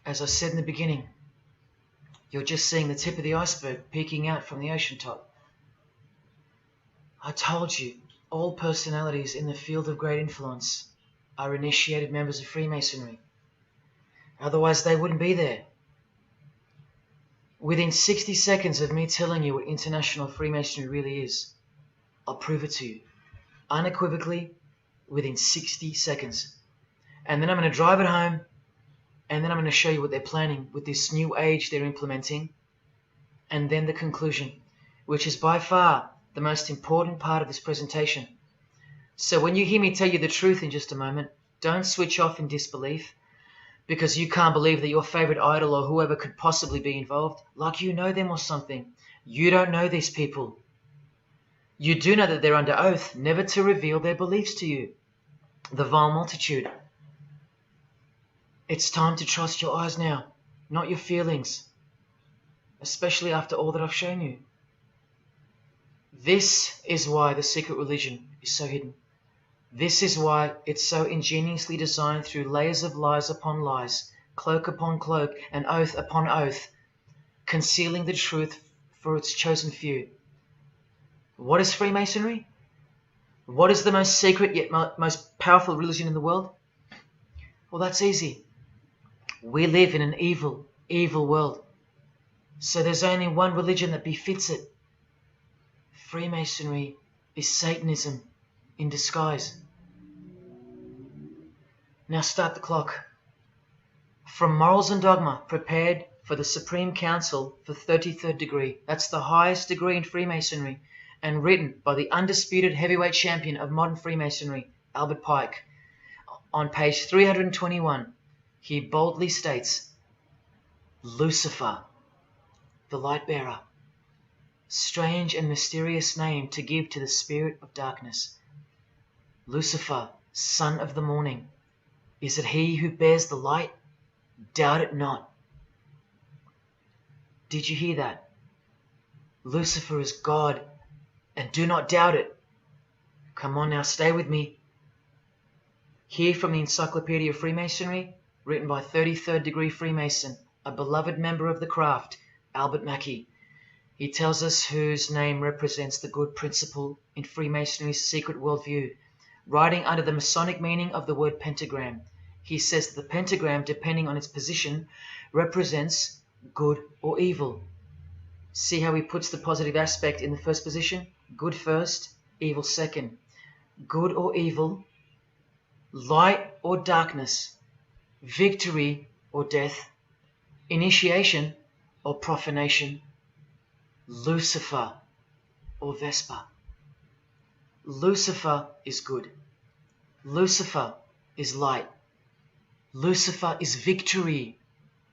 As I said in the beginning, you're just seeing the tip of the iceberg peeking out from the ocean top. I told you, all personalities in the field of great influence are initiated members of Freemasonry. Otherwise, they wouldn't be there. Within 60 seconds of me telling you what international Freemasonry really is, I'll prove it to you. Unequivocally, within 60 seconds. And then I'm going to drive it home, and then I'm going to show you what they're planning with this new age they're implementing, and then the conclusion, which is by far the most important part of this presentation. So when you hear me tell you the truth in just a moment, don't switch off in disbelief because you can't believe that your favorite idol or whoever could possibly be involved, like you know them or something. You don't know these people. You do know that they're under oath never to reveal their beliefs to you. The vile multitude. It's time to trust your eyes now, not your feelings, especially after all that I've shown you. This is why the secret religion is so hidden. This is why it's so ingeniously designed through layers of lies upon lies, cloak upon cloak, and oath upon oath, concealing the truth for its chosen few. What is Freemasonry? What is the most secret yet most powerful religion in the world? Well, that's easy. We live in an evil, evil world. So there's only one religion that befits it. Freemasonry is Satanism in disguise. Now start the clock. From Morals and Dogma, prepared for the Supreme Council for 33rd degree. That's the highest degree in Freemasonry, and written by the undisputed heavyweight champion of modern Freemasonry, Albert Pike. On page 321, he boldly states, Lucifer, the light bearer. Strange and mysterious name to give to the spirit of darkness. Lucifer, son of the morning. Is it he who bears the light? Doubt it not. Did you hear that? Lucifer is God, and do not doubt it. Come on now, stay with me. Here from the Encyclopedia of Freemasonry, written by 33rd degree Freemason, a beloved member of the craft, Albert Mackey. He tells us whose name represents the good principle in Freemasonry's secret worldview. Writing under the Masonic meaning of the word pentagram, he says that the pentagram, depending on its position, represents good or evil. See how he puts the positive aspect in the first position? Good first, evil second. Good or evil, light or darkness, victory or death, initiation or profanation, Lucifer or Vesper. Lucifer is good. Lucifer is light. Lucifer is victory.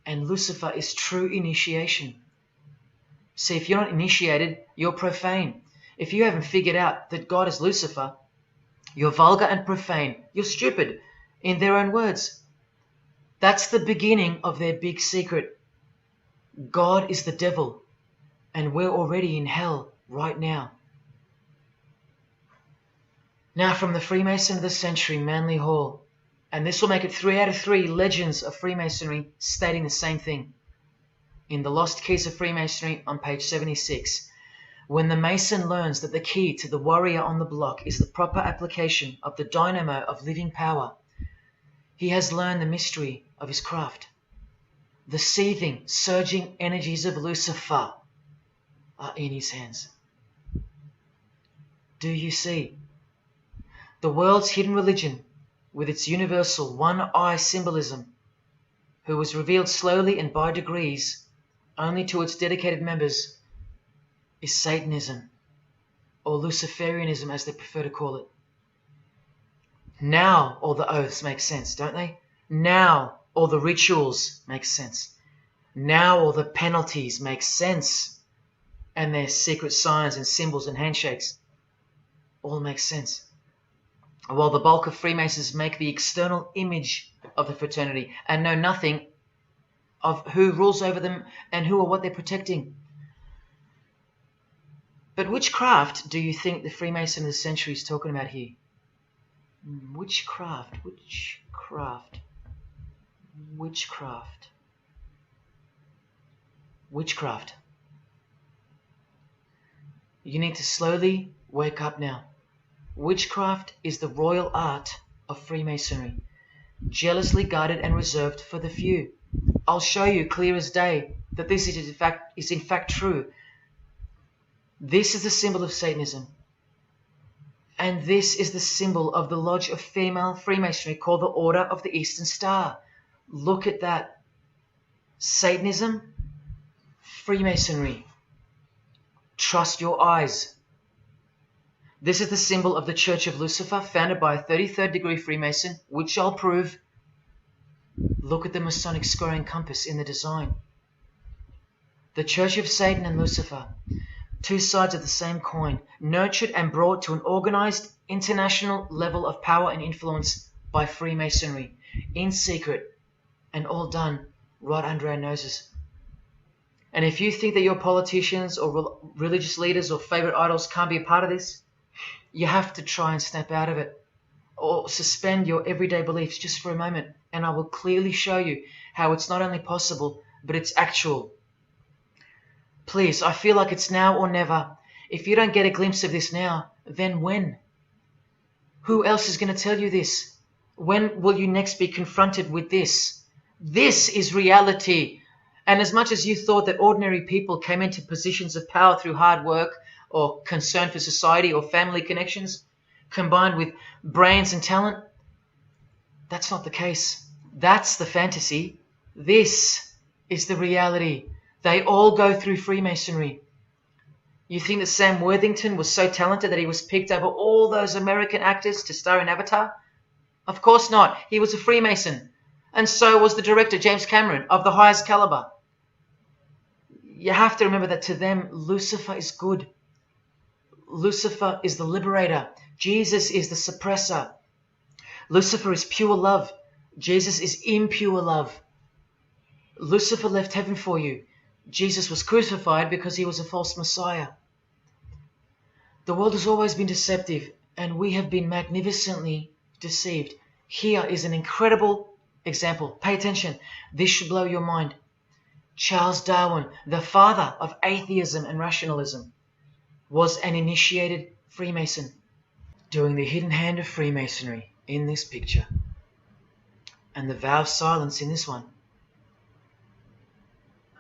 And Lucifer is true initiation. See, if you're not initiated, you're profane. If you haven't figured out that God is Lucifer, you're vulgar and profane. You're stupid, in their own words. That's the beginning of their big secret. God is the devil, and we're already in hell right now. Now from the Freemason of the Century, Manly Hall, and this will make it 3 out of 3 legends of Freemasonry stating the same thing. In The Lost Keys of Freemasonry on page 76, when the Mason learns that the key to the warrior on the block is the proper application of the dynamo of living power, he has learned the mystery of his craft. The seething, surging energies of Lucifer are in his hands. Do you see? The world's hidden religion, with its universal one-eye symbolism, who was revealed slowly and by degrees only to its dedicated members, is Satanism, or Luciferianism as they prefer to call it. Now all the oaths make sense, don't they? Now all the rituals make sense. Now all the penalties make sense. And their secret signs and symbols and handshakes all make sense. While the bulk of Freemasons make the external image of the fraternity and know nothing of who rules over them and who or what they're protecting. But which craft do you think the Freemason of the Century is talking about here? Which craft? Which craft? Which craft? witchcraft. You need to slowly wake up now. Witchcraft is the royal art of Freemasonry, jealously guarded and reserved for the few. I'll show you clear as day that this is in fact true. This is the symbol of Satanism. And this is the symbol of the lodge of female Freemasonry called the Order of the Eastern Star. Look at that. Satanism, Freemasonry. Trust your eyes. This is the symbol of the Church of Lucifer, founded by a 33rd degree Freemason, which I'll prove. Look at the Masonic squaring compass in the design. The Church of Satan and Lucifer, two sides of the same coin, nurtured and brought to an organized international level of power and influence by Freemasonry, in secret, and all done right under our noses. And if you think that your politicians or religious leaders or favorite idols can't be a part of this, you have to try and snap out of it, or suspend your everyday beliefs just for a moment, and I will clearly show you how it's not only possible, but it's actual. Please, I feel like it's now or never. If you don't get a glimpse of this now, then when? Who else is going to tell you this? When will you next be confronted with this? This is reality. And as much as you thought that ordinary people came into positions of power through hard work or concern for society or family connections, combined with brains and talent, that's not the case. That's the fantasy. This is the reality. They all go through Freemasonry. You think that Sam Worthington was so talented that he was picked over all those American actors to star in Avatar? Of course not. He was a Freemason. And so was the director, James Cameron, of the highest caliber. You have to remember that to them, Lucifer is good. Lucifer is the liberator. Jesus is the suppressor. Lucifer is pure love. Jesus is impure love. Lucifer left heaven for you. Jesus was crucified because he was a false Messiah. The world has always been deceptive, and we have been magnificently deceived. Here is an incredible example. Pay attention. This should blow your mind. Charles Darwin, the father of atheism and rationalism, was an initiated Freemason, doing the hidden hand of Freemasonry in this picture, and the vow of silence in this one.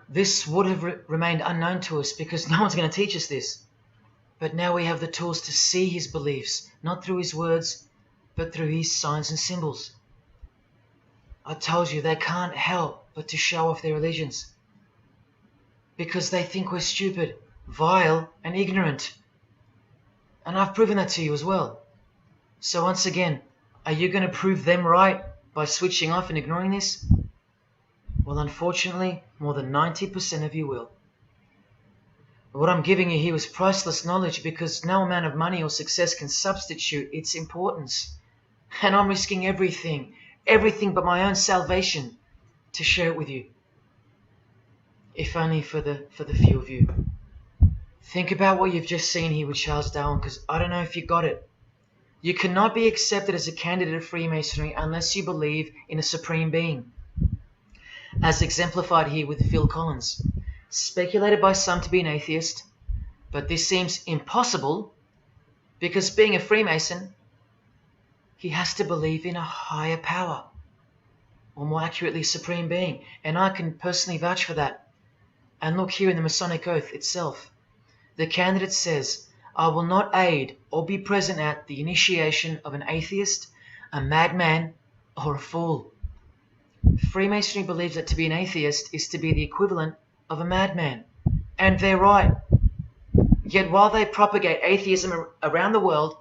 This would have remained unknown to us because no one's going to teach us this. But now we have the tools to see his beliefs, not through his words, but through his signs and symbols. I told you they can't help but to show off their religions, because they think we're stupid, vile, and ignorant. And I've proven that to you as well. So once again, are you going to prove them right by switching off and ignoring this? Well, unfortunately, more than 90% of you will. What I'm giving you here is priceless knowledge, because no amount of money or success can substitute its importance. And I'm risking everything but my own salvation to share it with you. If only for the few of you. Think about what you've just seen here with Charles Darwin, because I don't know if you got it. You cannot be accepted as a candidate of Freemasonry unless you believe in a supreme being, as exemplified here with Phil Collins, speculated by some to be an atheist, but this seems impossible because, being a Freemason, he has to believe in a higher power, or more accurately, supreme being, and I can personally vouch for that. And look here in the Masonic Oath itself. The candidate says, "I will not aid or be present at the initiation of an atheist, a madman, or a fool." Freemasonry believes that to be an atheist is to be the equivalent of a madman. And they're right. Yet while they propagate atheism around the world,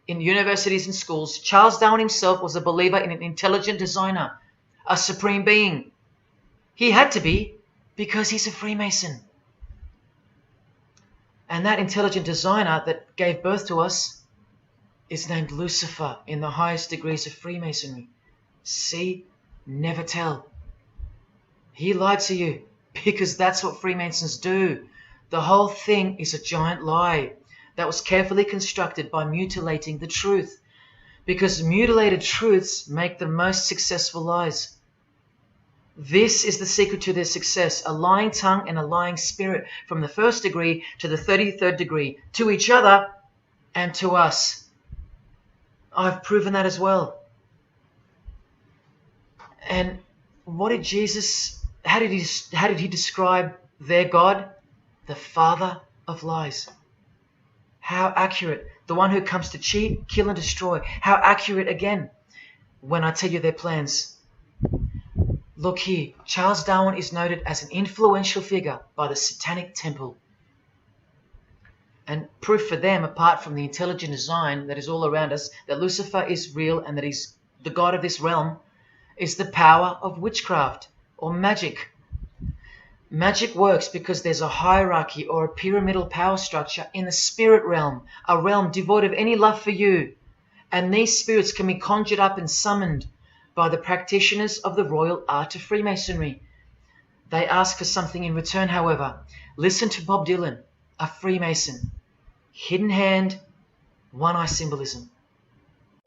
in universities and schools, Charles Darwin himself was a believer in an intelligent designer, a supreme being. He had to be, because he's a Freemason. And that intelligent designer that gave birth to us is named Lucifer in the highest degrees of Freemasonry. See? Never tell. He lied to you, because that's what Freemasons do. The whole thing is a giant lie that was carefully constructed by mutilating the truth, because mutilated truths make the most successful lies. This is the secret to their success, a lying tongue and a lying spirit from the 1st degree to the 33rd degree, to each other and to us. I've proven that as well. And what did Jesus, how did he describe their God? The father of lies. How accurate. The one who comes to cheat, kill and destroy. How accurate again when I tell you their plans. Look here, Charles Darwin is noted as an influential figure by the Satanic Temple. And proof for them, apart from the intelligent design that is all around us, that Lucifer is real and that he's the god of this realm, is the power of witchcraft or magic. Magic works because there's a hierarchy or a pyramidal power structure in the spirit realm, a realm devoid of any love for you. And these spirits can be conjured up and summoned by the practitioners of the royal art of Freemasonry. They ask for something in return, however. Listen to Bob Dylan, a Freemason. Hidden hand, one eye symbolism.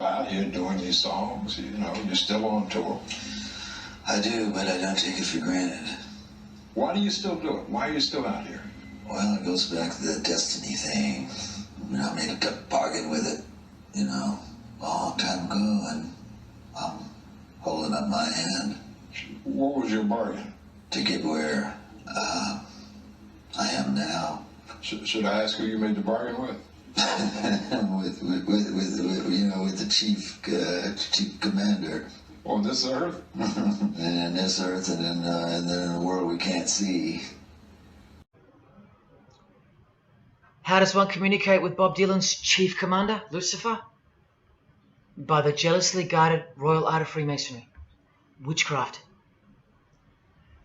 Out here doing these songs, you're still on tour. I do, but I don't take it for granted. Why do you still do it? Why are you still out here? Well, it goes back to the destiny thing. I made a bargain with it, a long time ago, and I'm holding up my hand. What was your bargain? To get where I am now. Should I ask who you made the bargain with? with the chief commander. On this earth? And in this earth, and then in the world we can't see. How does one communicate with Bob Dylan's chief commander, Lucifer? By the jealously guarded royal art of Freemasonry, witchcraft.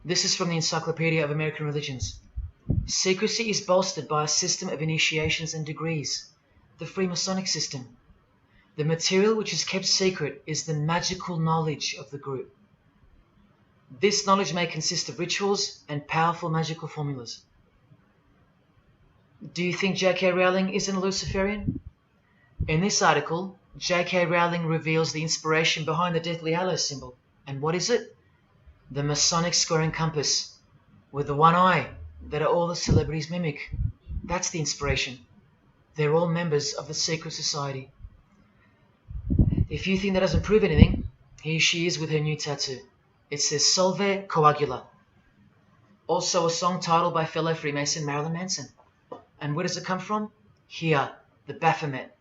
This is from the Encyclopedia of American Religions. Secrecy is bolstered by a system of initiations and degrees, the Freemasonic system. The material which is kept secret is the magical knowledge of the group. This knowledge may consist of rituals and powerful magical formulas. Do you think J.K. Rowling isn't a Luciferian? In this article, J.K. Rowling reveals the inspiration behind the Deathly Hallows symbol. And what is it? The Masonic square and compass, with the one eye that all the celebrities mimic. That's the inspiration. They're all members of the secret society. If you think that doesn't prove anything, here she is with her new tattoo. It says Solve Coagula. Also a song title by fellow Freemason Marilyn Manson. And where does it come from? Here, the Baphomet.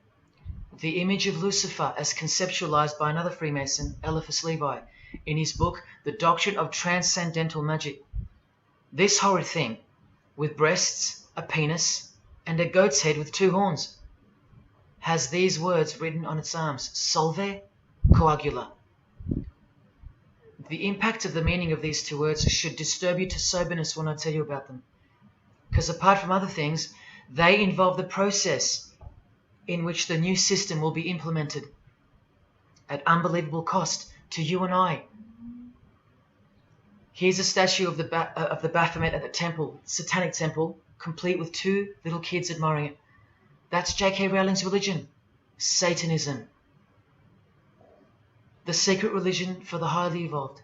The image of Lucifer as conceptualized by another Freemason, Eliphas Levi, in his book, The Doctrine of Transcendental Magic. This horrid thing, with breasts, a penis, and a goat's head with 2 horns, has these words written on its arms, Solve Coagula. The impact of the meaning of these 2 words should disturb you to soberness when I tell you about them. Because apart from other things, they involve the process in which the new system will be implemented at unbelievable cost to you and I. Here's a statue of the Baphomet at the temple, Satanic Temple, complete with 2 little kids admiring it. That's J.K. Rowling's religion, Satanism. The secret religion for the highly evolved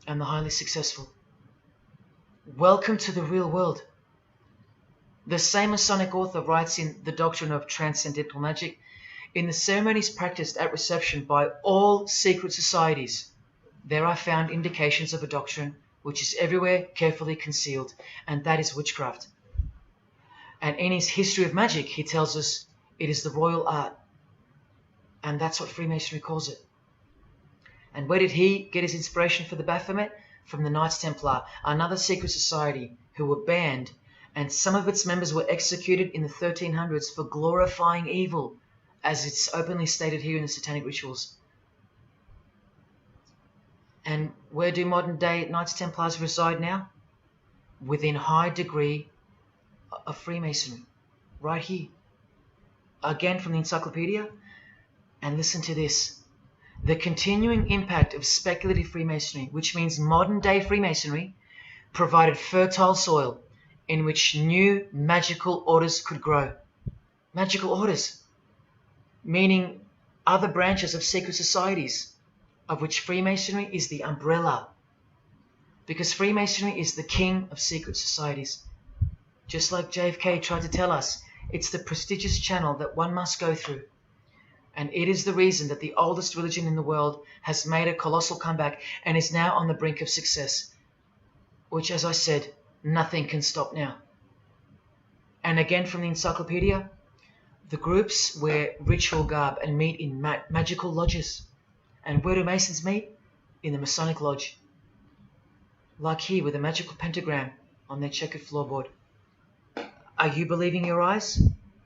and the highly successful. Welcome to the real world. The same Masonic author writes in The Doctrine of Transcendental Magic, in the ceremonies practiced at reception by all secret societies, there are found indications of a doctrine which is everywhere carefully concealed, and that is witchcraft. And in his History of Magic, he tells us it is the royal art, and that's what Freemasonry calls it. And where did he get his inspiration for the Baphomet? From the Knights Templar, another secret society who were banned, and some of its members were executed in the 1300s for glorifying evil, as it's openly stated here in the Satanic Rituals. And where do modern day Knights Templars reside now? Within high degree of Freemasonry, right here. Again from the encyclopedia, and listen to this. The continuing impact of speculative Freemasonry, which means modern day Freemasonry, provided fertile soil in which new magical orders could grow. Magical orders, meaning other branches of secret societies, of which Freemasonry is the umbrella. Because Freemasonry is the king of secret societies. Just like JFK tried to tell us, it's the prestigious channel that one must go through. And it is the reason that the oldest religion in the world has made a colossal comeback and is now on the brink of success. Which, as I said, nothing can stop now. And again from the encyclopedia, the groups wear ritual garb and meet in magical lodges. And where do Masons meet? In the Masonic Lodge. Like here with a magical pentagram on their checkered floorboard. Are you believing your eyes?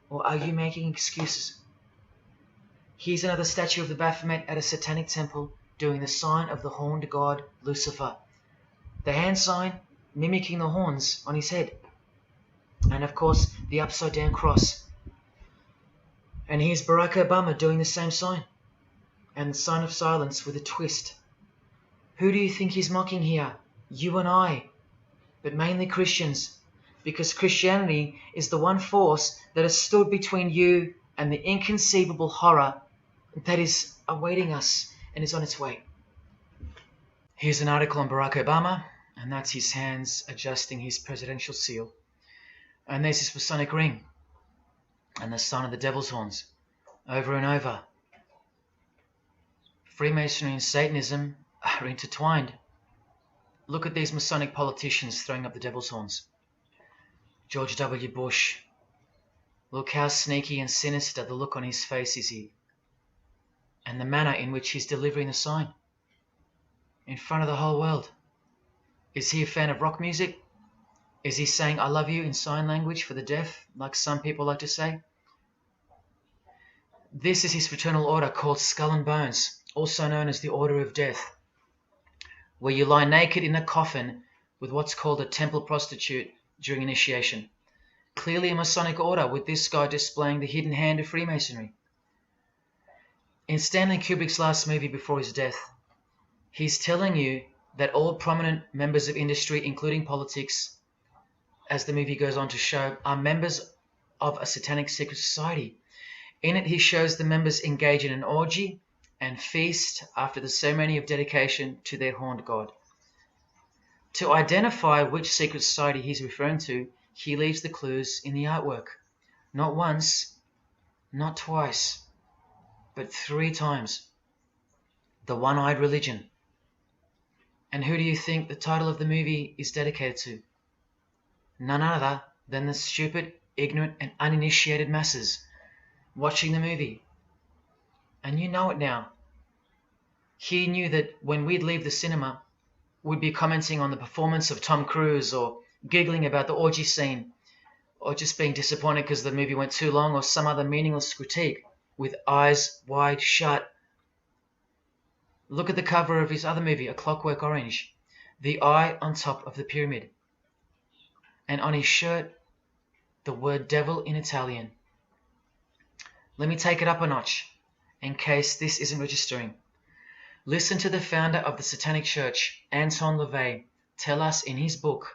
Or are you making excuses? Here's another statue of the Baphomet at a satanic temple doing the sign of the horned god Lucifer. The hand sign mimicking the horns on his head. And of course the upside down cross. And here's Barack Obama doing the same sign. And the sign of silence with a twist. Who do you think he's mocking here? You and I. But mainly Christians. Because Christianity is the one force that has stood between you and the inconceivable horror that is awaiting us and is on its way. Here's an article on Barack Obama, and that's his hands adjusting his presidential seal. And there's his Masonic ring, and the sign of the devil's horns, over and over. Freemasonry and Satanism are intertwined. Look at these Masonic politicians throwing up the devil's horns. George W. Bush. Look how sneaky and sinister the look on his face is here. And the manner in which he's delivering the sign. In front of the whole world. Is he a fan of rock music? Is he saying I love you in sign language for the deaf, like some people like to say? This is his fraternal order called Skull and Bones, also known as the Order of Death, where you lie naked in a coffin with what's called a temple prostitute during initiation. Clearly a Masonic order, with this guy displaying the hidden hand of Freemasonry. In Stanley Kubrick's last movie before his death, he's telling you that all prominent members of industry, including politics, as the movie goes on to show, are members of a satanic secret society. In it, he shows the members engage in an orgy and feast after the ceremony of dedication to their horned god. To identify which secret society he's referring to, he leaves the clues in the artwork. Not once, not twice, but 3 times. The One-Eyed Religion. And who do you think the title of the movie is dedicated to? None other than the stupid, ignorant, and uninitiated masses watching the movie. And you know it now. He knew that when we'd leave the cinema, we'd be commenting on the performance of Tom Cruise, or giggling about the orgy scene, or just being disappointed because the movie went too long, or some other meaningless critique, with eyes wide shut. Look at the cover of his other movie, A Clockwork Orange. The eye on top of the pyramid. And on his shirt, the word devil in Italian. Let me take it up a notch, in case this isn't registering. Listen to the founder of the Satanic Church, Anton LaVey, tell us in his book,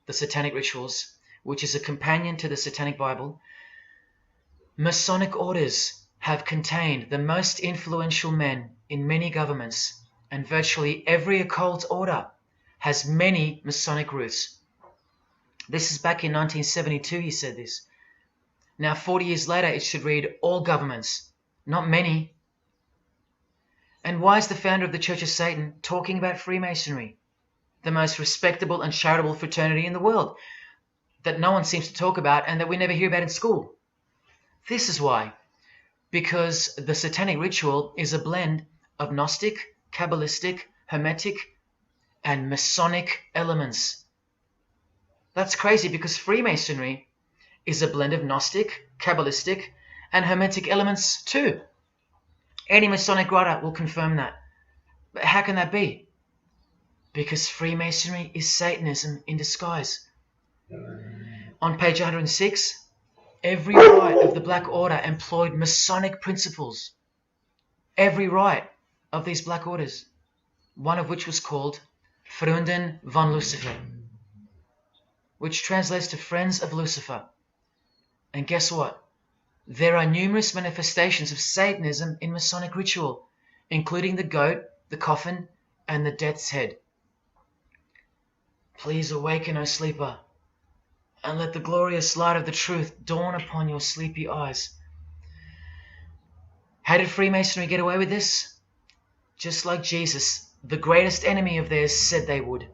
The Satanic Rituals, which is a companion to the Satanic Bible, Masonic orders have contained the most influential men in many governments, and virtually every occult order has many Masonic roots. This is back in 1972 he said this. Now 40 years later it should read all governments, not many. And why is the founder of the Church of Satan talking about Freemasonry, the most respectable and charitable fraternity in the world, that no one seems to talk about and that we never hear about in school? This is why. Because the Satanic Ritual is a blend of Gnostic, Kabbalistic, Hermetic, and Masonic elements. That's crazy, because Freemasonry is a blend of Gnostic, Kabbalistic, and Hermetic elements too. Any Masonic writer will confirm that. But how can that be? Because Freemasonry is Satanism in disguise. On page 106, every rite of the Black Order employed Masonic principles. Every rite of these Black Orders, one of which was called Freunden von Lucifer, which translates to Friends of Lucifer. And guess what? There are numerous manifestations of Satanism in Masonic ritual, including the goat, the coffin, and the death's head. Please awaken, O sleeper, and let the glorious light of the truth dawn upon your sleepy eyes. How did Freemasonry get away with this? Just like Jesus, the greatest enemy of theirs, said they would,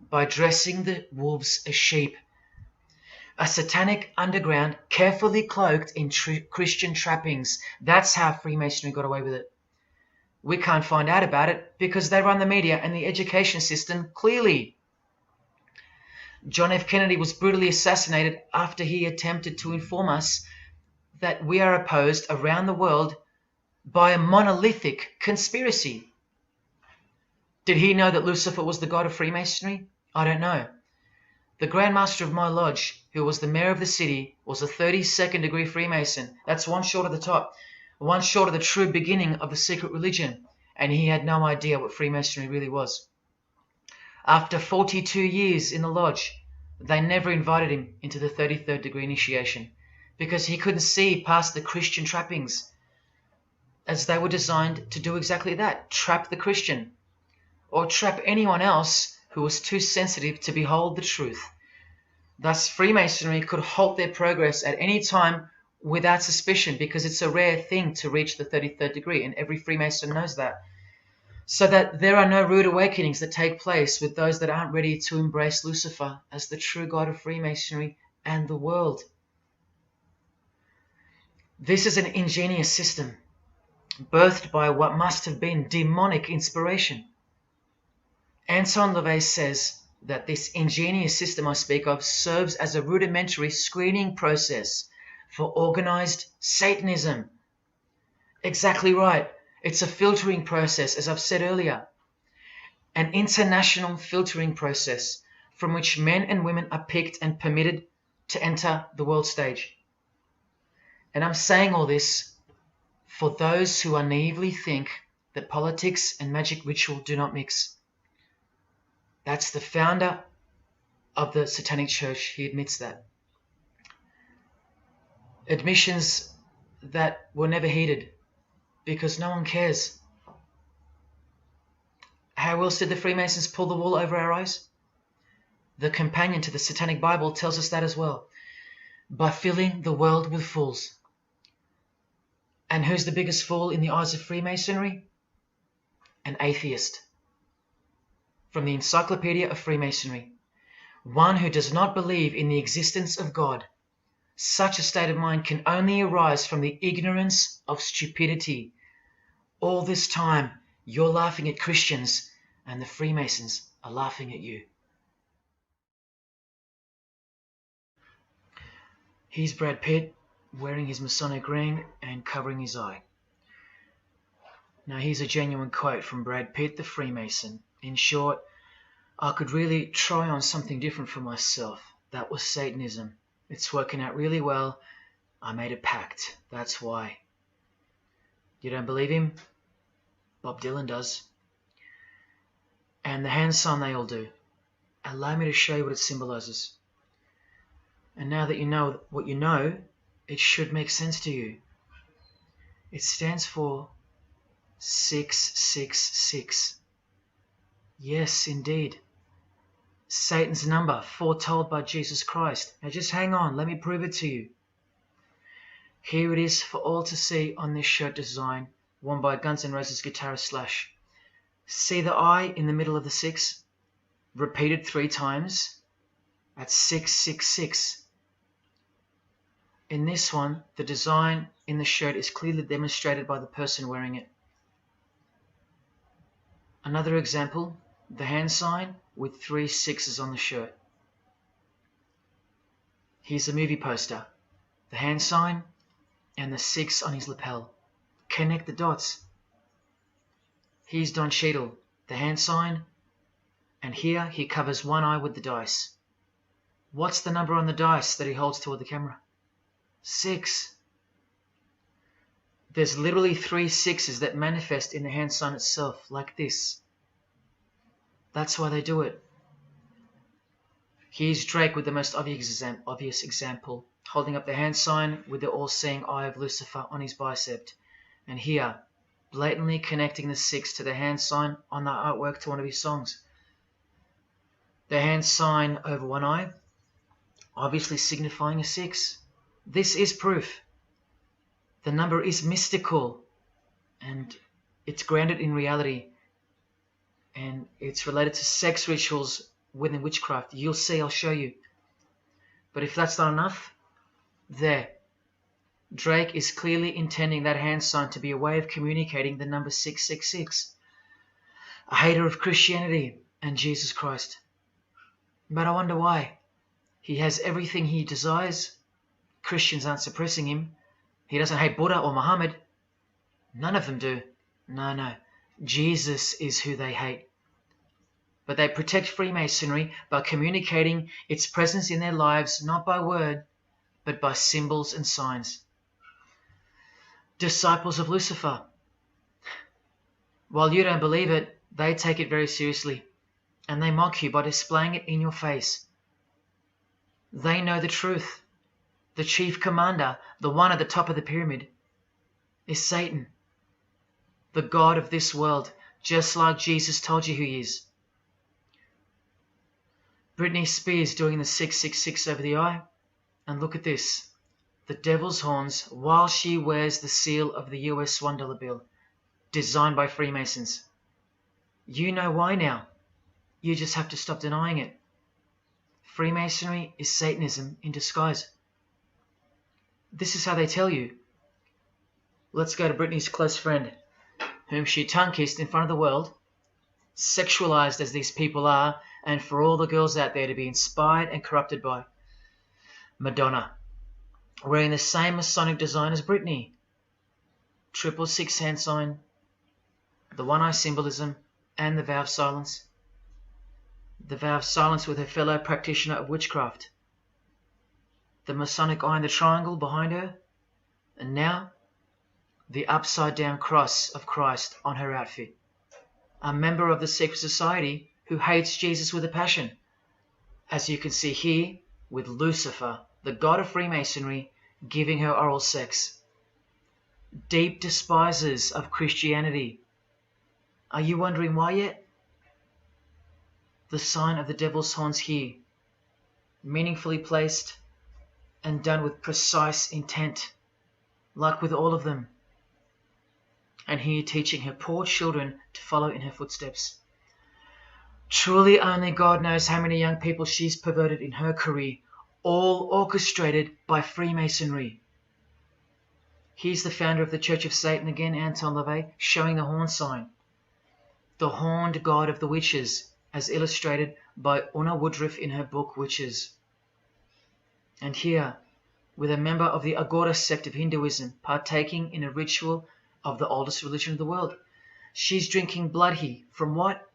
by dressing the wolves as sheep. A satanic underground carefully cloaked in Christian trappings. That's how Freemasonry got away with it. We can't find out about it because they run the media and the education system clearly. John F. Kennedy was brutally assassinated after he attempted to inform us that we are opposed around the world by a monolithic conspiracy. Did he know that Lucifer was the god of Freemasonry? I don't know. The Grand Master of my lodge, who was the mayor of the city, was a 32nd degree Freemason. That's one short of the top, one short of the true beginning of the secret religion, and he had no idea what Freemasonry really was. After 42 years in the lodge, they never invited him into the 33rd degree initiation because he couldn't see past the Christian trappings, as they were designed to do exactly that, trap the Christian, or trap anyone else who was too sensitive to behold the truth. Thus, Freemasonry could halt their progress at any time without suspicion because it's a rare thing to reach the 33rd degree, and every Freemason knows that. So that there are no rude awakenings that take place with those that aren't ready to embrace Lucifer as the true god of Freemasonry and the world. This is an ingenious system, birthed by what must have been demonic inspiration. Anton LaVey says that this ingenious system I speak of serves as a rudimentary screening process for organized Satanism. Exactly right. It's a filtering process, as I've said earlier. An international filtering process from which men and women are picked and permitted to enter the world stage. And I'm saying all this for those who naively think that politics and magic ritual do not mix. That's the founder of the Satanic Church. He admits that. Admissions that were never heeded because no one cares. How else did the Freemasons pull the wool over our eyes? The companion to the Satanic Bible tells us that as well. By filling the world with fools. And who's the biggest fool in the eyes of Freemasonry? An atheist. From the Encyclopedia of Freemasonry. One who does not believe in the existence of God. Such a state of mind can only arise from the ignorance of stupidity. All this time, you're laughing at Christians, and the Freemasons are laughing at you. Here's Brad Pitt, wearing his Masonic ring and covering his eye. Now here's a genuine quote from Brad Pitt, the Freemason. In short, I could really try on something different for myself. That was Satanism. It's working out really well. I made a pact. That's why. You don't believe him? Bob Dylan does. And the hand sign they all do. Allow me to show you what it symbolizes. And now that you know what you know, it should make sense to you. It stands for 666. Yes, indeed. Satan's number, foretold by Jesus Christ. Now just hang on, let me prove it to you. Here it is for all to see on this shirt design, worn by Guns N' Roses guitarist Slash. See the I in the middle of the 6? Repeated 3 times. That's 666. In this one, the design in the shirt is clearly demonstrated by the person wearing it. Another example, the hand sign with 3 6s on the shirt. Here's a movie poster, the hand sign and the 6 on his lapel. Connect the dots. Here's Don Cheadle, the hand sign, and here he covers one eye with the dice. What's the number on the dice that he holds toward the camera? 6. There's literally 3 6s that manifest in the hand sign itself, like this. That's why they do it. Here's Drake with the most obvious example, holding up the hand sign with the all-seeing eye of Lucifer on his bicep. And here, blatantly connecting the 6 to the hand sign on the artwork to one of his songs. The hand sign over one eye, obviously signifying a 6. This is proof. The number is mystical and it's grounded in reality, and it's related to sex rituals within witchcraft. You'll see, I'll show you. But if that's not enough, there. Drake is clearly intending that hand sign to be a way of communicating the number 666. A hater of Christianity and Jesus Christ. But I wonder why. He has everything he desires. Christians aren't suppressing him. He doesn't hate Buddha or Muhammad. None of them do. No. Jesus is who they hate. But they protect Freemasonry by communicating its presence in their lives, not by word, but by symbols and signs. Disciples of Lucifer. While you don't believe it, they take it very seriously, and they mock you by displaying it in your face. They know the truth. The chief commander, the one at the top of the pyramid, is Satan, the god of this world, just like Jesus told you who he is. Britney Spears doing the 666 over the eye, and look at this. The devil's horns while she wears the seal of the US $1 bill, designed by Freemasons. You know why now. You just have to stop denying it. Freemasonry is Satanism in disguise. This is how they tell you. Let's go to Britney's close friend, whom she tongue-kissed in front of the world, sexualized as these people are, and for all the girls out there to be inspired and corrupted by. Madonna, wearing the same Masonic design as Britney. 666 hand sign, the one eye symbolism, and the vow of silence. The vow of silence with her fellow practitioner of witchcraft. The Masonic eye in the triangle behind her, and now the upside down cross of Christ on her outfit. A member of the secret society who hates Jesus with a passion, as you can see here with Lucifer, the god of Freemasonry, giving her oral sex. Deep despisers of Christianity. Are you wondering why yet? The sign of the devil's horns here, meaningfully placed and done with precise intent, like with all of them. And here teaching her poor children to follow in her footsteps. Truly only God knows how many young people she's perverted in her career, all orchestrated by Freemasonry. Here's the founder of the Church of Satan again, Anton LaVey, showing the horn sign. The horned god of the witches, as illustrated by Una Woodruff in her book Witches. And here, with a member of the Agora sect of Hinduism partaking in a ritual of the oldest religion of the world. She's drinking blood here from what?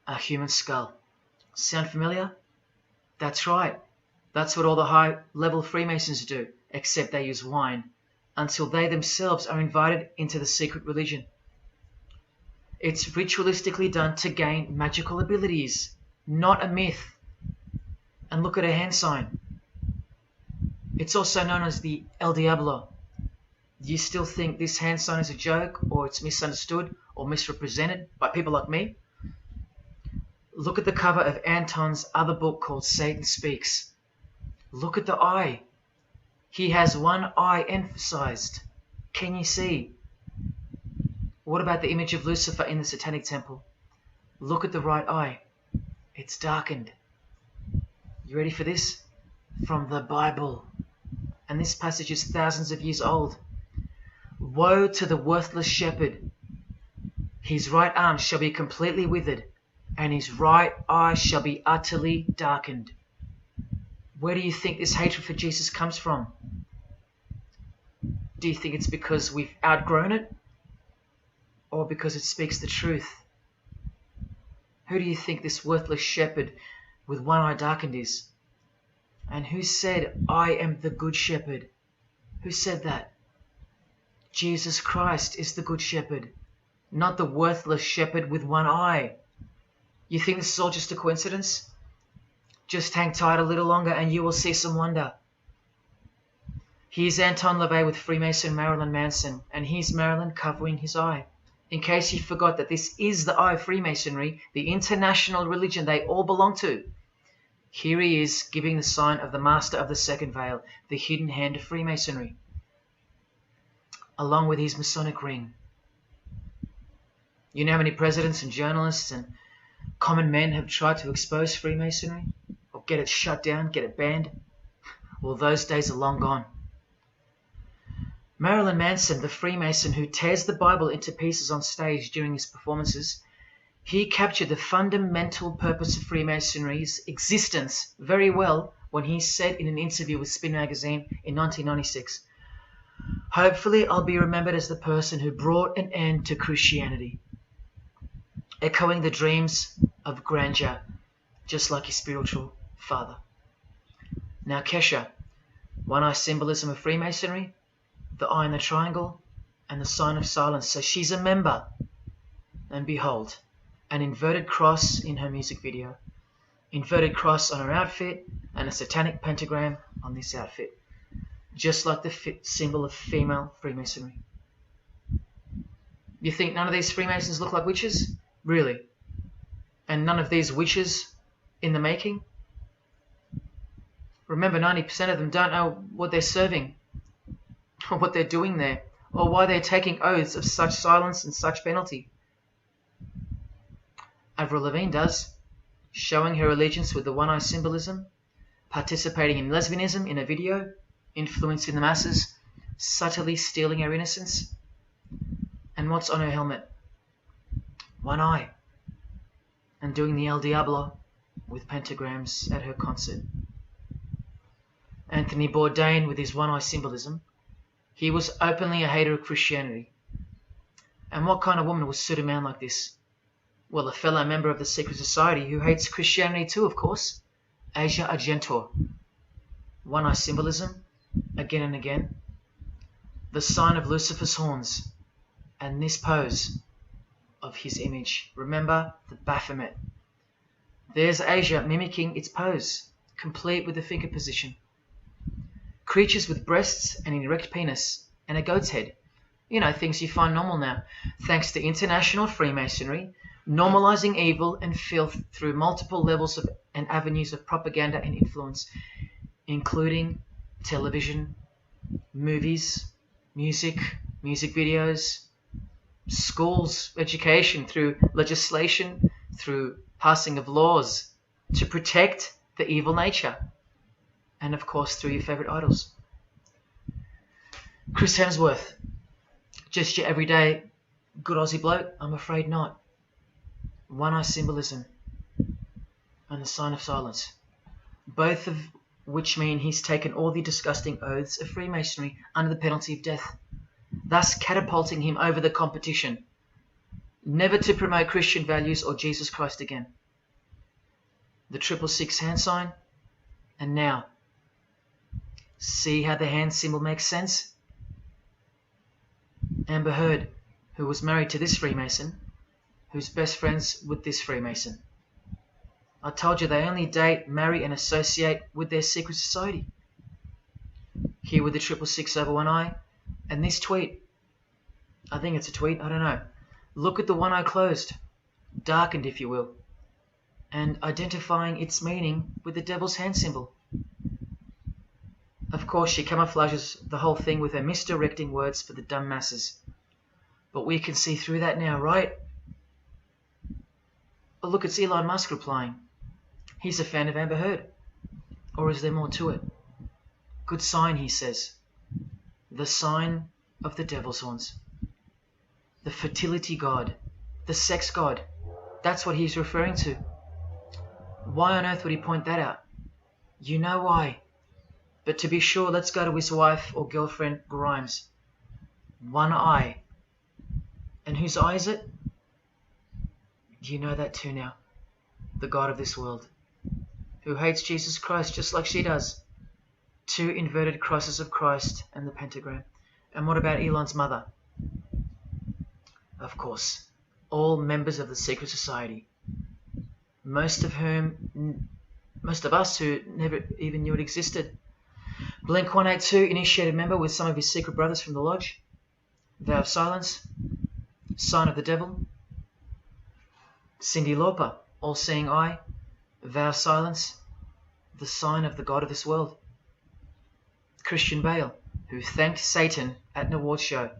A human skull. Sound familiar? That's right. That's what all the high-level Freemasons do, except they use wine, until they themselves are invited into the secret religion. It's ritualistically done to gain magical abilities, not a myth. And look at her hand sign. It's also known as the El Diablo. Do you still think this hand sign is a joke, or it's misunderstood or misrepresented by people like me? Look at the cover of Anton's other book called Satan Speaks. Look at the eye. He has one eye emphasized. Can you see? What about the image of Lucifer in the Satanic Temple? Look at the right eye. It's darkened. You ready for this? From the Bible. And this passage is thousands of years old. Woe to the worthless shepherd. His right arm shall be completely withered, and his right eye shall be utterly darkened. Where do you think this hatred for Jesus comes from? Do you think it's because we've outgrown it? Or because it speaks the truth? Who do you think this worthless shepherd with one eye darkened is? And who said, I am the good shepherd? Who said that? Jesus Christ is the good shepherd, not the worthless shepherd with one eye. You think this is all just a coincidence? Just hang tight a little longer and you will see some wonder. Here's Anton LaVey with Freemason Marilyn Manson, and here's Marilyn covering his eye. In case you forgot that this is the eye of Freemasonry, the international religion they all belong to. Here he is giving the sign of the master of the second veil, the hidden hand of Freemasonry, along with his Masonic ring. You know how many presidents and journalists and common men have tried to expose Freemasonry or get it shut down, get it banned? Well, those days are long gone. Marilyn Manson, the Freemason who tears the Bible into pieces on stage during his performances, he captured the fundamental purpose of Freemasonry's existence very well when he said in an interview with Spin magazine in 1996, "Hopefully I'll be remembered as the person who brought an end to Christianity," echoing the dreams of grandeur, just like his spiritual father. Now Kesha, one-eye symbolism of Freemasonry, the eye in the triangle, and the sign of silence. So she's a member. And behold, an inverted cross in her music video, inverted cross on her outfit, and a satanic pentagram on this outfit, just like the symbol of female Freemasonry. You think none of these Freemasons look like witches? Really? And none of these witches in the making? Remember, 90% of them don't know what they're serving, or what they're doing there, or why they're taking oaths of such silence and such penalty. Avril Lavigne does, showing her allegiance with the one-eye symbolism, participating in lesbianism in a video, influencing the masses, subtly stealing her innocence. And what's on her helmet? One eye. And doing the El Diablo with pentagrams at her concert. Anthony Bourdain with his one-eye symbolism, he was openly a hater of Christianity. And what kind of woman would suit a man like this? Well, a fellow member of the secret society who hates Christianity too, of course, Asia Argento. One-eye symbolism, again and again. The sign of Lucifer's horns, and this pose of his image. Remember the Baphomet. There's Asia mimicking its pose, complete with the finger position. Creatures with breasts and an erect penis and a goat's head. You know, things you find normal now, thanks to international Freemasonry, normalizing evil and filth through multiple levels of and avenues of propaganda and influence, including television, movies, music videos, schools, education, through legislation, through passing of laws to protect the evil nature, and of course through your favorite idols. Chris Hemsworth, just your everyday good Aussie bloke? I'm afraid not. One-eye symbolism and the sign of silence, both of which mean he's taken all the disgusting oaths of Freemasonry under the penalty of death, thus catapulting him over the competition, never to promote Christian values or Jesus Christ again. The 666 hand sign, and now, see how the hand symbol makes sense? Amber Heard, who was married to this Freemason, who's best friends with this Freemason. I told you they only date, marry and associate with their secret society. Here with the 666 over one eye, and this tweet. I think it's a tweet, I don't know. Look at the one eye closed, darkened if you will, and identifying its meaning with the devil's hand symbol. Of course, she camouflages the whole thing with her misdirecting words for the dumb masses. But we can see through that now, right? Oh, look, it's Elon Musk replying. He's a fan of Amber Heard. Or is there more to it? Good sign, he says. The sign of the devil's horns. The fertility god. The sex god. That's what he's referring to. Why on earth would he point that out? You know why. But to be sure, let's go to his wife or girlfriend, Grimes. One eye. And whose eye is it? You know that too now. The God of this world, who hates Jesus Christ just like she does. 2 inverted crosses of Christ and the pentagram. And what about Elon's mother? Of course, all members of the secret society. Most of us who never even knew it existed. Blink-182 initiated member with some of his secret brothers from the lodge. Vow of silence. Sign of the devil. Cyndi Lauper, all-seeing eye. Vow of silence. the sign of the god of this world. Christian Bale, who thanked Satan at an award show,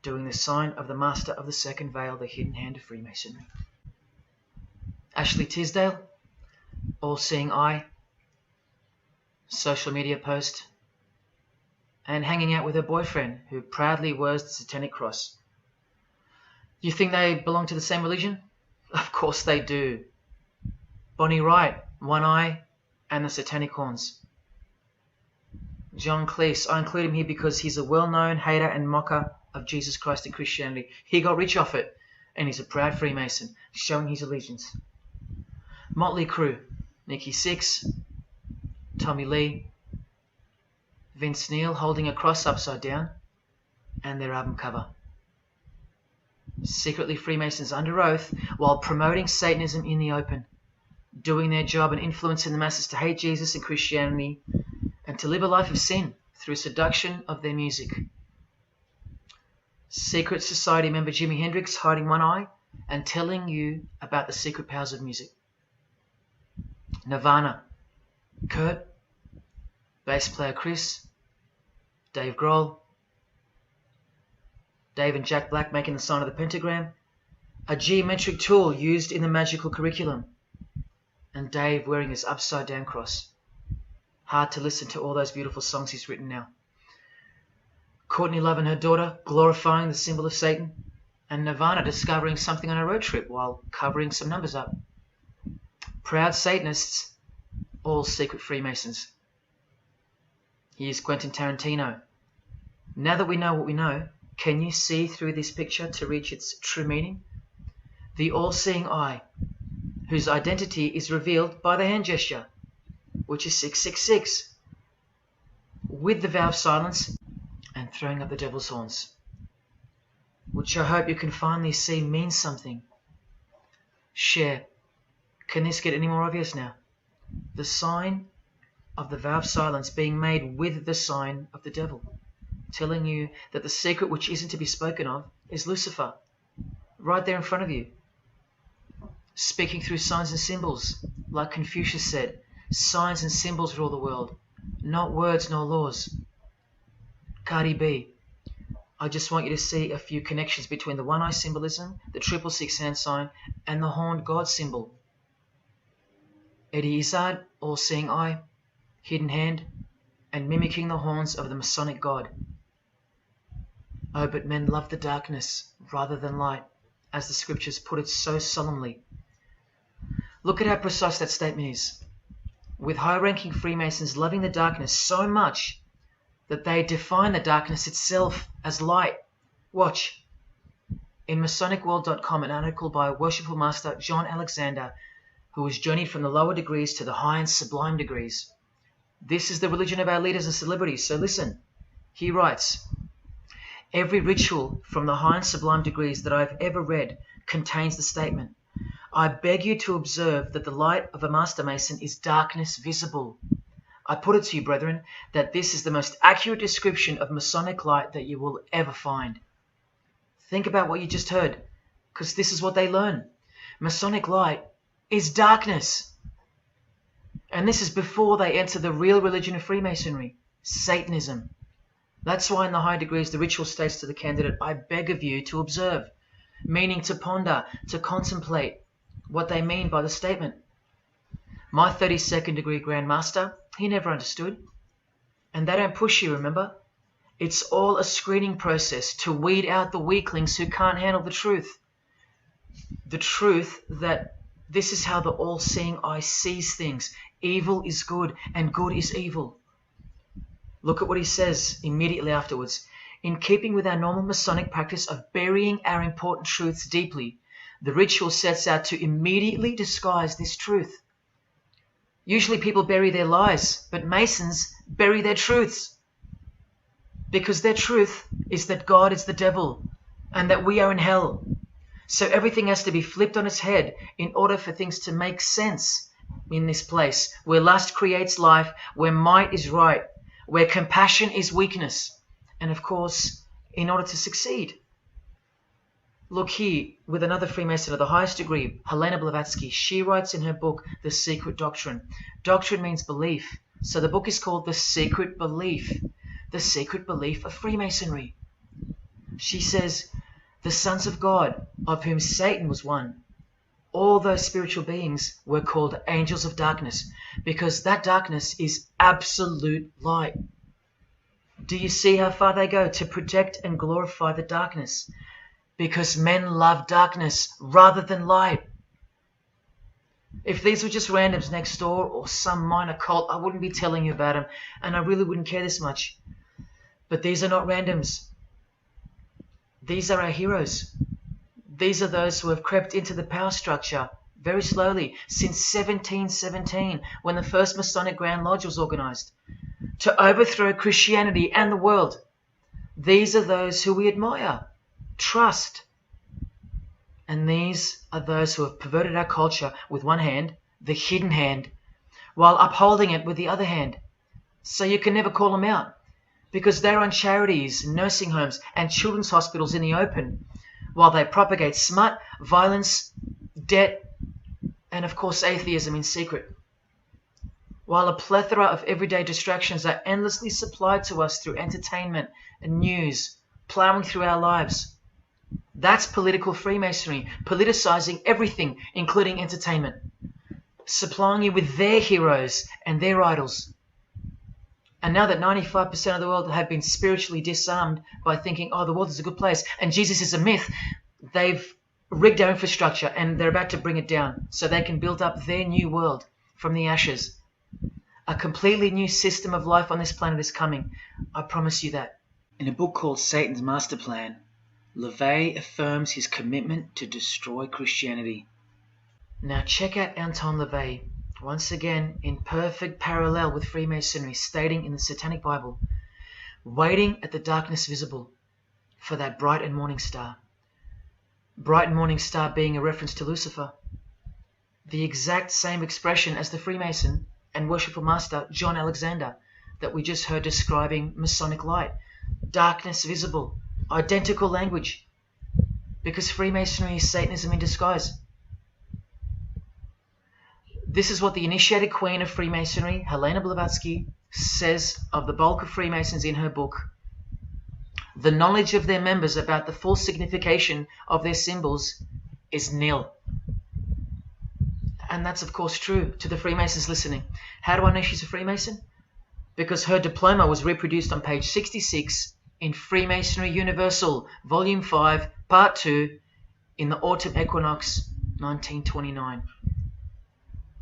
doing the sign of the master of the second veil, the hidden hand of Freemasonry. Ashley Tisdale, all-seeing eye, social media post, and hanging out with her boyfriend, who proudly wears the satanic cross. You think they belong to the same religion? Of course they do. Bonnie Wright, one eye and the satanic horns. John Cleese, I include him here because he's a well-known hater and mocker of Jesus Christ and Christianity. He got rich off it, and he's a proud Freemason, showing his allegiance. Motley Crue, Nikki Sixx, Tommy Lee, Vince Neil holding a cross upside down, and their album cover. Secretly Freemasons under oath while promoting Satanism in the open, doing their job and influencing the masses to hate Jesus and Christianity and to live a life of sin through seduction of their music. Secret Society member Jimi Hendrix hiding one eye and telling you about the secret powers of music. Nirvana, Kurt, bass player Chris, Dave Grohl, Dave and Jack Black making the sign of the pentagram, a geometric tool used in the magical curriculum, and Dave wearing his upside down cross. Hard to listen to all those beautiful songs he's written now. Courtney Love and her daughter glorifying the symbol of Satan, and Nirvana discovering something on a road trip while covering some numbers up. Proud Satanists, all secret Freemasons. Here's Quentin Tarantino. Now that we know what we know, can you see through this picture to reach its true meaning? The all-seeing eye, whose identity is revealed by the hand gesture, which is 666, with the vow of silence and throwing up the devil's horns, which I hope you can finally see means something. Share. Can this get any more obvious now? The sign of the vow of silence being made with the sign of the devil, telling you that the secret which isn't to be spoken of is Lucifer, right there in front of you. Speaking through signs and symbols, like Confucius said, signs and symbols rule the world, not words nor laws. Cardi B, I just want you to see a few connections between the one-eye symbolism, the 666 hand sign, and the horned God symbol. Eddie Izzard, all-seeing eye, hidden hand, and mimicking the horns of the Masonic God. Oh, but men love the darkness rather than light, as the scriptures put it so solemnly. Look at how precise that statement is. With high-ranking Freemasons loving the darkness so much that they define the darkness itself as light. Watch. In MasonicWorld.com, an article by Worshipful Master John Alexander, who has journeyed from the lower degrees to the high and sublime degrees. This is the religion of our leaders and celebrities, so listen. He writes, every ritual from the high and sublime degrees that I've ever read contains the statement, I beg you to observe that the light of a Master Mason is darkness visible. I put it to you, brethren, that this is the most accurate description of Masonic light that you will ever find. Think about what you just heard, because this is what they learn. Masonic light is darkness. And this is before they enter the real religion of Freemasonry, Satanism. That's why in the high degrees the ritual states to the candidate, I beg of you to observe, meaning to ponder, to contemplate what they mean by the statement. My 32nd degree Grand Master, he never understood. And they don't push you, remember? It's all a screening process to weed out the weaklings who can't handle the truth. The truth that this is how the all-seeing eye sees things. Evil is good and good is evil. Look at what he says immediately afterwards. In keeping with our normal Masonic practice of burying our important truths deeply, the ritual sets out to immediately disguise this truth. Usually people bury their lies, but Masons bury their truths. Because their truth is that God is the devil and that we are in hell. So everything has to be flipped on its head in order for things to make sense in this place where lust creates life, where might is right, where compassion is weakness, and of course, in order to succeed. Look here, with another Freemason of the highest degree, Helena Blavatsky. She writes in her book, The Secret Doctrine. Doctrine means belief. So the book is called The Secret Belief. The Secret Belief of Freemasonry. She says, the sons of God, of whom Satan was one, all those spiritual beings were called angels of darkness, because that darkness is absolute light. Do you see how far they go to protect and glorify the darkness? Because men love darkness rather than light. If these were just randoms next door or some minor cult, I wouldn't be telling you about them, and I really wouldn't care this much. But these are not randoms. These are our heroes. These are those who have crept into the power structure very slowly since 1717, when the first Masonic Grand Lodge was organized, to overthrow Christianity and the world. These are those who we admire, trust. And these are those who have perverted our culture with one hand, the hidden hand, while upholding it with the other hand. So you can never call them out, because they run charities, nursing homes, and children's hospitals in the open, while they propagate smut, violence, debt, and of course atheism in secret. While a plethora of everyday distractions are endlessly supplied to us through entertainment and news, plowing through our lives. That's political Freemasonry, politicizing everything, including entertainment, supplying you with their heroes and their idols. And now that 95% of the world have been spiritually disarmed by thinking, oh, the world is a good place and Jesus is a myth, they've rigged our infrastructure and they're about to bring it down so they can build up their new world from the ashes. A completely new system of life on this planet is coming. I promise you that. In a book called Satan's Master Plan, LaVey affirms his commitment to destroy Christianity. Now check out Anton LaVey, once again in perfect parallel with Freemasonry, stating in the Satanic Bible, waiting at the darkness visible for that bright and morning star. Bright and morning star being a reference to Lucifer. The exact same expression as the Freemason and worshipful master John Alexander that we just heard describing Masonic light. Darkness visible. Identical language. Because Freemasonry is Satanism in disguise. This is what the initiated queen of Freemasonry, Helena Blavatsky, says of the bulk of Freemasons in her book. The knowledge of their members about the full signification of their symbols is nil. And that's of course true to the Freemasons listening. How do I know she's a Freemason? Because her diploma was reproduced on page 66 in Freemasonry Universal, Volume 5, Part 2, in the Autumn Equinox, 1929.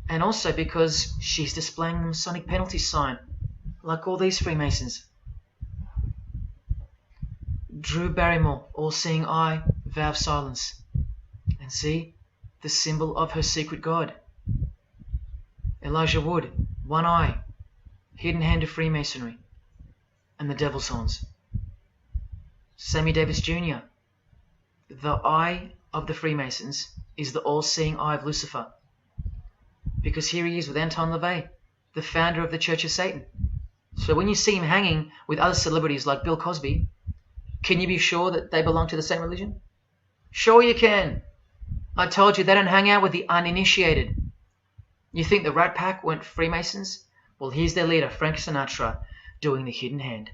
And also because she's displaying the Masonic penalty sign, like all these Freemasons. Drew Barrymore, all-seeing eye, vow of silence. And see, the symbol of her secret god. Elijah Wood, one eye, hidden hand of Freemasonry, and the devil's horns. Sammy Davis Jr., the eye of the Freemasons is the all-seeing eye of Lucifer. Because here he is with Anton LaVey, the founder of the Church of Satan. So when you see him hanging with other celebrities like Bill Cosby, can you be sure that they belong to the same religion? Sure you can. I told you they don't hang out with the uninitiated. You think the Rat Pack weren't Freemasons? Well, here's their leader, Frank Sinatra, doing the hidden hand.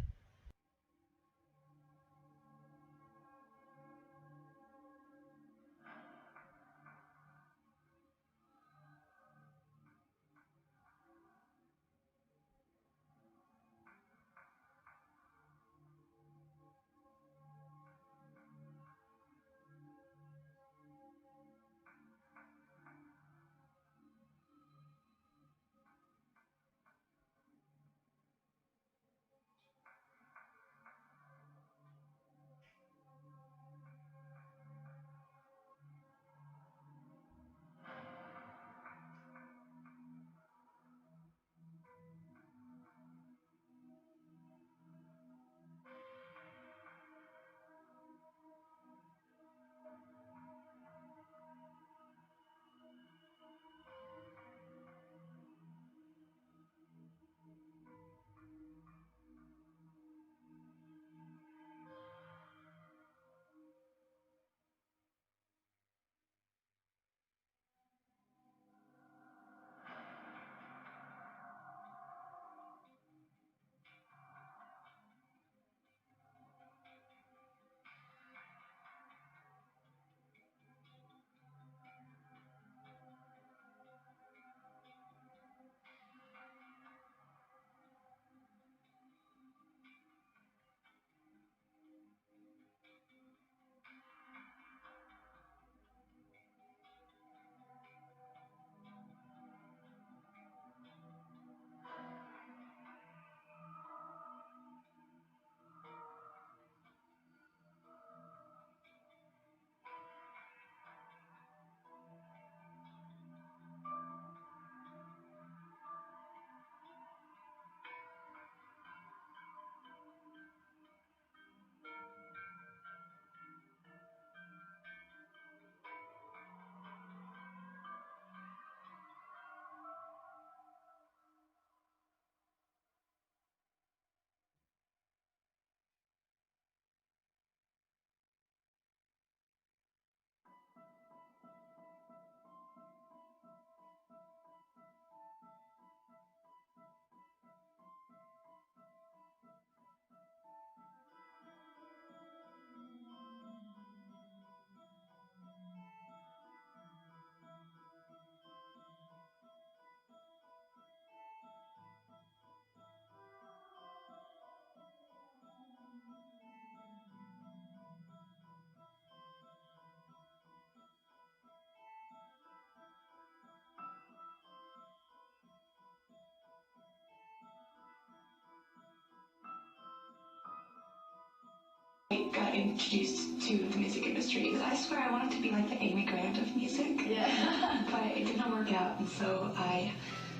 I got introduced to the music industry. I swear I wanted to be like the Amy Grant of music. Yeah. But it did not work out, and so I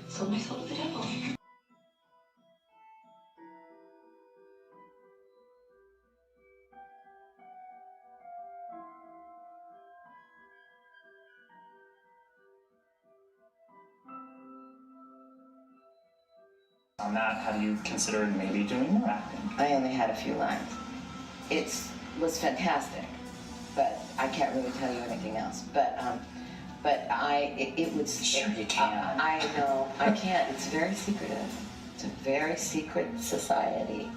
sold my soul to the devil. On that, have you considered maybe doing more acting? I only had a few lines. It was fantastic, but I can't really tell you anything else. It would. Sure you can. I know, I can't. It's very secretive. It's a very secret society.